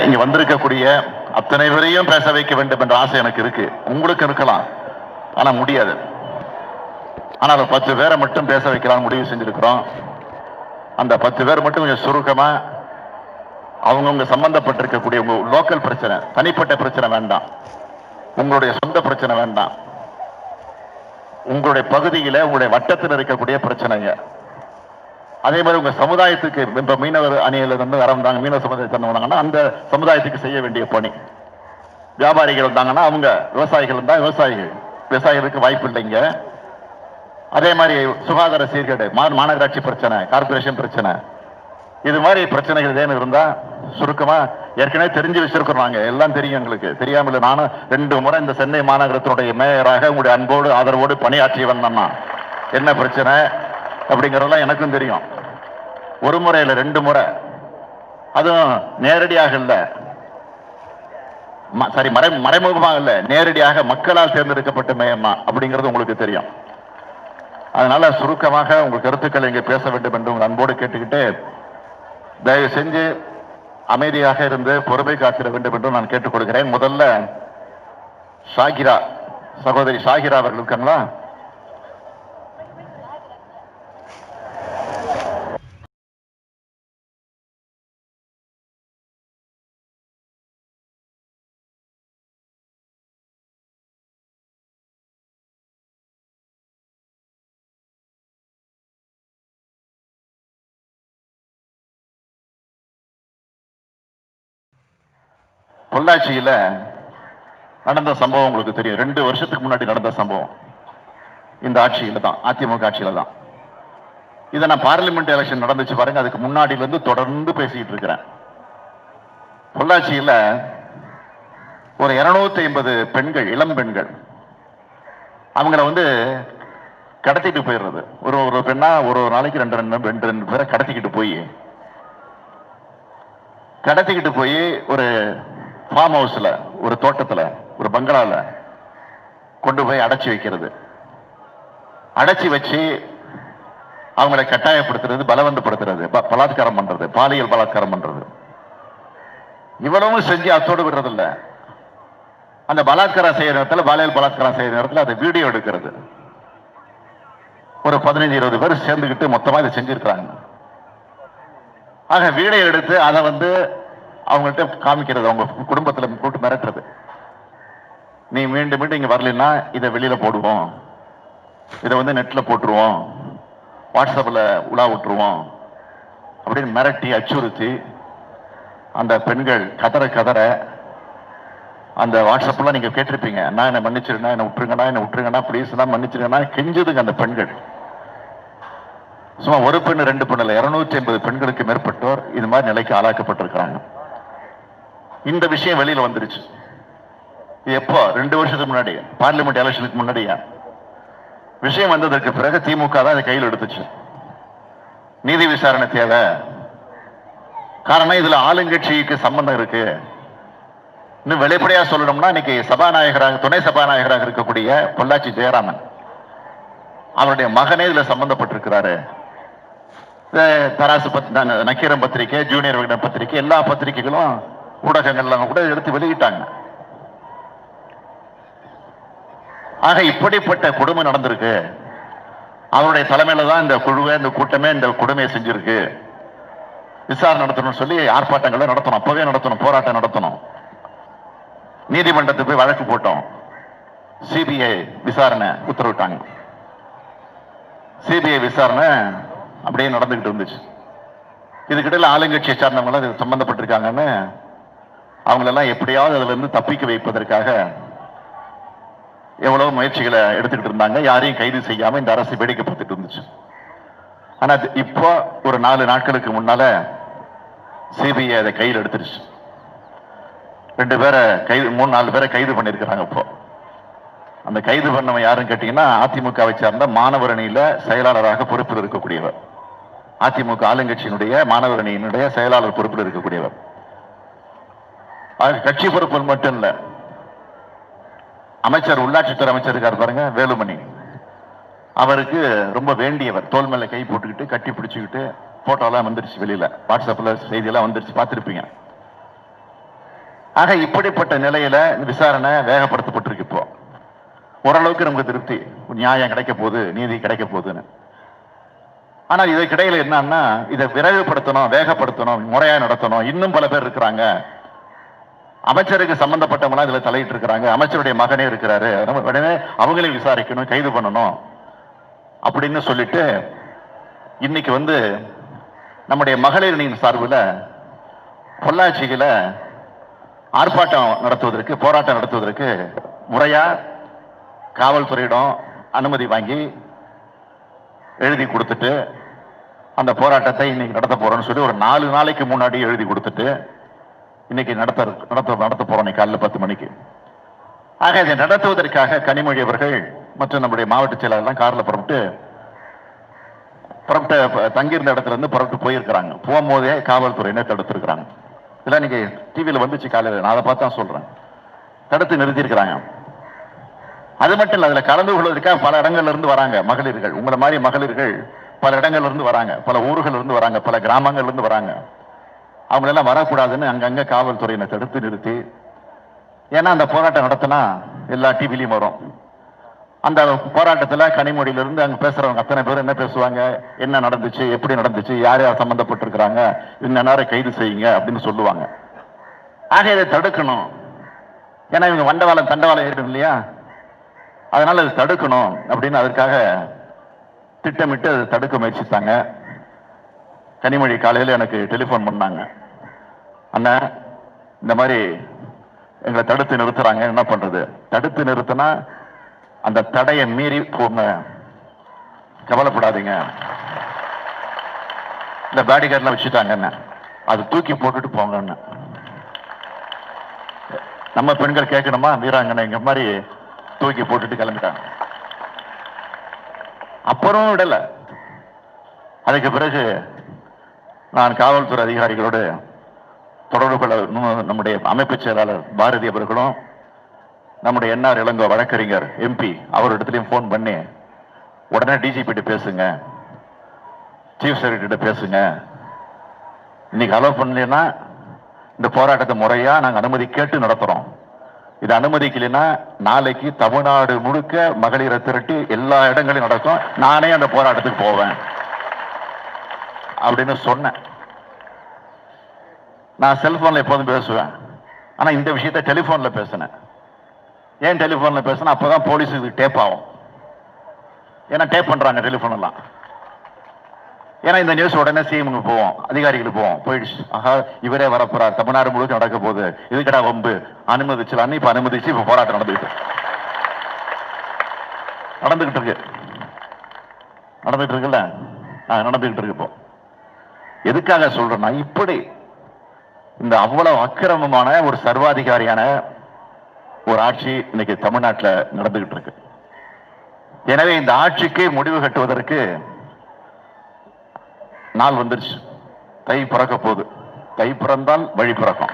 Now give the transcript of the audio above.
இங்க வந்திருக்கக்கூடிய அத்தனை பேரையும் பேச வைக்க வேண்டும் என்ற ஆசை எனக்கு இருக்கு. உங்களுக்கு இருக்கலாம், ஆனா முடியாது. ஆனால் 10 பேரை மட்டும் பேச வைக்கலாம் முடிவு செஞ்சிருக்கிறோம். அந்த 10 பேர் மட்டும் கொஞ்சம் சுருக்கமா அவங்கவுங்க சம்பந்தப்பட்டிருக்கக்கூடிய உங்க லோக்கல் பிரச்சனை, தனிப்பட்ட பிரச்சனை வேண்டாம், உங்களுடைய சொந்த பிரச்சனை வேண்டாம், உங்களுடைய பகுதியில் உங்களுடைய வட்டத்தில் இருக்கக்கூடிய பிரச்சனைங்க, அதே மாதிரி உங்க சமுதாயத்துக்கு இப்ப மீனவர் அணியில இருந்து வரந்தாங்க, மீனவ சமுதாயத்தை வந்தாங்கன்னா அந்த சமுதாயத்துக்கு செய்ய வேண்டிய பணி, வியாபாரிகள் வந்தாங்கன்னா அவங்க, விவசாயிகள் இருந்தா விவசாயிகளுக்கு வாய்ப்பு இல்லைங்க. அதே மாதிரி சுகாதார சீர்கேடு, மாநகராட்சி பிரச்சனை, கார்பரேஷன் பிரச்சனை, இது மாதிரி பிரச்சனைகள் ஏன்னு இருந்தா சுருக்கமா ஏற்கனவே தெரிஞ்சு வச்சிருக்கிறோம். எல்லாம் தெரியும் எங்களுக்கு, தெரியாமல் நானும் 2 முறை இந்த சென்னை மாநகரத்தினுடைய மேயராக உங்களுடைய அன்போடு ஆதரவோடு பணியாற்றி வந்தோம்னா என்ன பிரச்சனை அப்படிங்கறதெல்லாம் எனக்கும் தெரியும். ஒரு முறை இல்ல 2 முறை, அதுவும் நேரடியாக இல்ல, சரி மறைமுகமாக இல்ல, நேரடியாக மக்களால் தேர்ந்தெடுக்கப்பட்ட மேயமா அப்படிங்கிறது உங்களுக்கு தெரியும். அதனால சுருக்கமாக உங்கள் கருத்துக்களை இங்கே பேச வேண்டும் என்று உங்கள் அன்போடு கேட்டுக்கிட்டு தயவு செஞ்சு அமைதியாக இருந்து பொறுமை காத்திட வேண்டும் என்று நான் கேட்டுக்கொள்கிறேன். முதல்ல ஷாகிரா, சகோதரி ஷாகிரா அவர்கள் இருக்காங்களா? பொள்ளாச்சியில நடந்த சம்பவம் உங்களுக்கு தெரியும். 2 வருஷத்துக்கு முன்னாடி நடந்த சம்பவம் இந்த ஆட்சியில தான், அதிமுக ஆட்சியில தான். இதை நான் பார்லிமெண்ட் எலெக்ஷன் நடந்துச்சு பாருங்க, அதுக்கு முன்னாடில இருந்து தொடர்ந்து பேசிட்டு இருக்கிறேன். பொள்ளாச்சியில ஒரு 250 பெண்கள், இளம் பெண்கள், அவங்கள கடத்திட்டு போயிடுறது. ஒரு பெண்ணா ஒரு நாளைக்கு 2 பேரை கடத்திக்கிட்டு போய் ஒரு ஃபார்ம் ஹவுஸ்ல, ஒரு தோட்டத்துல, ஒரு பங்களால கொண்டு போய் அடைச்சி வைக்கிறது. அடைச்சி வச்சு அவங்களை கட்டாயப்படுத்துறது, பலவந்தப்படுத்துறது, பலாத்காரம் பண்றது, பாலியல் பலாத்காரம் பண்றது. இவ்வளவும் செஞ்சு அத்தோடு விடுறதில்ல. அந்த பலாத்காரம் செய்யற நேரத்தில், பாலியல் பலாத்காரம் செய்யற நேரத்தில் அதை வீடியோ எடுக்கிறது. ஒரு 15-20 பேர் சேர்ந்துக்கிட்டு மொத்தமா இதை செஞ்சிருக்கிறாங்க. ஆக வீடியோ எடுத்து அதை அவங்கள்ட்ட காமிக்கிறது, அவங்க குடும்பத்தில் கூட்டு மிரட்டுறது. நீ மீண்டும் மீண்டும் இங்க வரலன்னா இதை வெளியில போடுவோம், இதை நெட்ல போட்டுருவோம், வாட்ஸ்அப்ல உலா விட்டுருவோம் அப்படின்னு மிரட்டி அச்சுறுத்தி அந்த பெண்கள் கதற அந்த வாட்ஸ்அப்ல நீங்க கேட்டிருப்பீங்க, நான் என்ன மன்னிச்சிருந்தா, என்ன விட்டுருங்கண்ணா ப்ளீஸ் எல்லாம் மன்னிச்சிருங்கண்ணா கெஞ்சுதுங்க அந்த பெண்கள். சும்மா ஒரு பெண் 2 பெண் இல்ல, 250 பெண்களுக்கு மேற்பட்டோர் இது மாதிரி நிலைக்கு ஆளாக்கப்பட்டிருக்கிறாங்க. இந்த விஷயம் வெளியில வந்துருச்சு. எப்போ? 2 வருஷத்துக்கு முன்னாடி, பார்லிமெண்ட் எலெக்ஷனுக்கு முன்னாடியா. விஷயம் வந்ததற்கு பிறகு திமுக தான் அதை கையில் எடுத்துச்சு. நீதி விசாரணை தேவை, காரணம் இதுல ஆளுங்கட்சிக்கு சம்பந்தம் இருக்கு. இன்னும் வெளிப்படையா சொல்லணும்னா, இன்னைக்கு சபாநாயகராக, துணை சபாநாயகராக இருக்கக்கூடிய பொள்ளாச்சி ஜெயராமன், அவருடைய மகனே இதுல சம்பந்தப்பட்டிருக்கிறாரு. தராசு நக்கீரம் பத்திரிகை, ஜூனியர் விகடன் பத்திரிகை, எல்லா பத்திரிகைகளும் ஊடகங்கள்லாம் கூட எடுத்து வெளியிட்டாங்க. ஆக இப்படிப்பட்ட கொடுமை நடந்திருக்கு. அவருடைய தலைமையில தான் இந்த குழுவை, இந்த கூட்டமே இந்த கொடுமையை செஞ்சிருக்கு. விசாரணை நடத்தணும்னு சொல்லி ஆர்ப்பாட்டங்களை நடத்தணும், அப்பவே நடத்தணும், போராட்டம் நடத்தணும். நீதிமன்றத்துக்கு போய் வழக்கு போட்டோம். சிபிஐ விசாரணை உத்தரவிட்டாங்க. சிபிஐ விசாரணை அப்படியே நடந்துகிட்டு இருந்துச்சு. இதுக்கிட்ட ஆளுங்கட்சியை சார்ந்தவங்க இது சம்பந்தப்பட்டிருக்காங்கன்னு அவங்களெல்லாம் எப்படியாவது அதுல இருந்து தப்பிக்க வைப்பதற்காக எவ்வளவு முயற்சிகளை எடுத்துக்கிட்டு இருந்தாங்க. யாரையும் கைது செய்யாம இந்த அரசு வேடிக்கை பார்த்துட்டு இருந்துச்சு. ஆனா இப்போ ஒரு 4 நாட்களுக்கு முன்னால சிபிஐ அதை கையில் எடுத்துருச்சு. 2 பேரை கைது, 3-4 பேரை கைது பண்ணிருக்கிறாங்க. இப்போ அந்த கைது பண்ணவன் யாருன்னு கேட்டீங்கன்னா, அதிமுகவை சார்ந்த மாணவர் அணியில செயலாளராக பொறுப்பில் இருக்கக்கூடியவர், அதிமுக ஆளுங்கட்சியினுடைய மாணவர் அணியினுடைய செயலாளர் பொறுப்பில் இருக்கக்கூடியவர். கட்சி பொறுப்பில் மட்டும் இல்ல, அமைச்சர், உள்ளாட்சித்துறை அமைச்சர் இருக்கார் பாருங்க, வேலுமணி, அவருக்கு ரொம்ப வேண்டியவர். தோல் மேல கை போட்டுக்கிட்டு கட்டி பிடிச்சுக்கிட்டு போட்டோலாம் வந்துருச்சு வெளியில, வாட்ஸ்அப்ல செய்தியெல்லாம் வந்துருச்சு, பார்த்துருப்பீங்க. ஆக இப்படிப்பட்ட நிலையில விசாரணை வேகப்படுத்தப்பட்டிருக்கு. இப்போ ஓரளவுக்கு நமக்கு திருப்தி, நியாயம் கிடைக்க போகுது, நீதி கிடைக்க போகுதுன்னு. ஆனா இதுக்கிடையில என்னன்னா, இதை விரைவுபடுத்தணும், வேகப்படுத்தணும், முறையா நடத்தணும். இன்னும் பல பேர் இருக்கிறாங்க, அமைச்சருக்கு சம்பந்தப்பட்டவங்க இதுல தலையிட்டு இருக்கிறாங்க, அமைச்சருடைய மகனே இருக்கிறாரு, உடனே அவங்களையும் விசாரிக்கணும், கைது பண்ணணும் அப்படின்னு சொல்லிட்டு இன்னைக்கு நம்முடைய மகளிர் சார்பில் பொள்ளாச்சியில ஆர்ப்பாட்டம் நடத்துவதற்கு, போராட்டம் நடத்துவதற்கு முறையா காவல்துறையிடம் அனுமதி வாங்கி எழுதி கொடுத்துட்டு அந்த போராட்டத்தை இன்னைக்கு நடத்த போறோம்னு சொல்லி ஒரு 4 நாளைக்கு முன்னாடி எழுதி கொடுத்துட்டு இன்னைக்கு நடத்த போறோம் காலையில் 10 மணிக்கு. ஆக இதை நடத்துவதற்காக கனிமொழி அவர்கள் மற்றும் நம்முடைய மாவட்ட செயலாளர் கார்ல புறப்பட்டு தங்கியிருந்த இடத்துல இருந்து புறப்பட்டு போயிருக்கிறாங்க. போகும்போதே காவல்துறையினர் தடுத்திருக்கிறாங்க. இதெல்லாம் இன்னைக்கு டிவியில் வந்துச்சு காலையில், நான் அதை பார்த்து தான் சொல்றேன். தடுத்து நிறுத்தியிருக்கிறாங்க. அது மட்டும் இல்ல, அதுல கலந்து கொள்வதற்காக பல இடங்கள்ல இருந்து வராங்க மகளிர்கள். உங்களை மாதிரி மகளிர்கள் பல இடங்கள்ல இருந்து வராங்க, பல ஊர்கள் இருந்து வராங்க, பல கிராமங்கள்ல இருந்து வராங்க. அவங்க எல்லாம் வரக்கூடாதுன்னு அங்கங்க காவல்துறையினை தடுத்து நிறுத்தி, ஏன்னா அந்த போராட்டம் நடத்தினா எல்லா டிவிலையும் வரும். அந்த போராட்டத்துல கனிமொழியிலிருந்து அங்க பேசுறவங்க அத்தனை பேர் என்ன பேசுவாங்க, என்ன நடந்துச்சு, எப்படி நடந்துச்சு, யார் யார் சம்பந்தப்பட்டிருக்கிறாங்க, இந்த நேரம் கைது செய்யுங்க அப்படின்னு சொல்லுவாங்க. ஆக இதை தடுக்கணும். ஏன்னா இவங்க வண்டவாளம் தண்டவாளம் ஏறிடும் இல்லையா, அதனால அது தடுக்கணும் அப்படின்னு அதற்காக திட்டமிட்டு அதை தடுக்க முயற்சித்தாங்க. கனிமொழி காலையில் எனக்கு டெலிஃபோன் பண்ணாங்க, அண்ணா இந்த மாதிரி எங்களை தடுத்து நிறுத்துறாங்க, என்ன பண்றது? தடுத்து நிறுத்தினா அந்த தடையை மீறி போங்க, கவலைப்படாதீங்க, இந்த பேடிகார்ட்லாம் வச்சுட்டாங்க, அது தூக்கி போட்டுட்டு போங்க. நம்ம பெண்கள் கேட்கணுமா, வீராங்கனை இந்த மாதிரி தூக்கி போட்டுட்டு கிளம்பிட்டாங்க. அப்புறம் விடல. அதுக்கு பிறகு நான் காவல்துறை அதிகாரிகளோடு தொடர்பு கொள்ள நம்முடைய அமைப்பு செயலாளர் பாரதி அவர்களும் நம்முடைய என்ஆர் இளங்கோ வழக்கறிஞர் எம்பி அவரிடத்திலையும் போன் பண்ணி உடனே டிஜிபி பேசுங்க, சீஃப் செக்ரட்டரி பேசுங்க, இன்னைக்கு அலோவ் பண்ணலன்னா இந்த போராட்டத்தை முறையா நாங்கள் அனுமதி கேட்டு நடத்துறோம், இது அனுமதிக்கலைன்னா நாளைக்கு தமிழ்நாடு முழுக்க மகளிரை திரட்டி எல்லா இடங்களையும் நடக்கும், நானே அந்த போராட்டத்துக்கு போவேன் அப்படின்னு சொன்னேன். நான் செல்போன்ல எப்போதும் பேசுவேன், ஆனா இந்த விஷயத்தை டெலிபோன்ல பேசினேன். ஏன் டெலிபோன்ல பேசினா அப்பதான் போலீஸுக்கு டேப் ஆகும், ஏன்னா டேப் பண்றாங்க டெலிபோன் எல்லாம். ஏன்னா இந்த நியூஸ் உடனே சிஎம்க்கு போவோம், அதிகாரிகளுக்கு போவோம், போயிடுச்சு, ஆஹா இவரே வரப்போறார், தமிழ்நாடு முழுக்க நடக்க போகுது, இதுக்கடா வம்பு, அனுமதிச்சலான்னு இப்ப அனுமதிச்சு இப்ப போராட்டம் நடந்துகிட்டு இருக்குல்ல, நடந்துகிட்டு இருக்கு. இப்போ எதுக்காக சொல்றேன்னா, இப்படி இந்த அவ்வளவு அக்கிரமமான ஒரு சர்வாதிகாரியான ஒரு ஆட்சி இன்னைக்கு தமிழ்நாட்டில் நடந்துகிட்டு இருக்கு. எனவே இந்த ஆட்சிக்கு முடிவு கட்டுவதற்கு நாள் வந்துருச்சு. தை பிறக்க போகுது, தை பிறந்தால் வழி பிறக்கும்.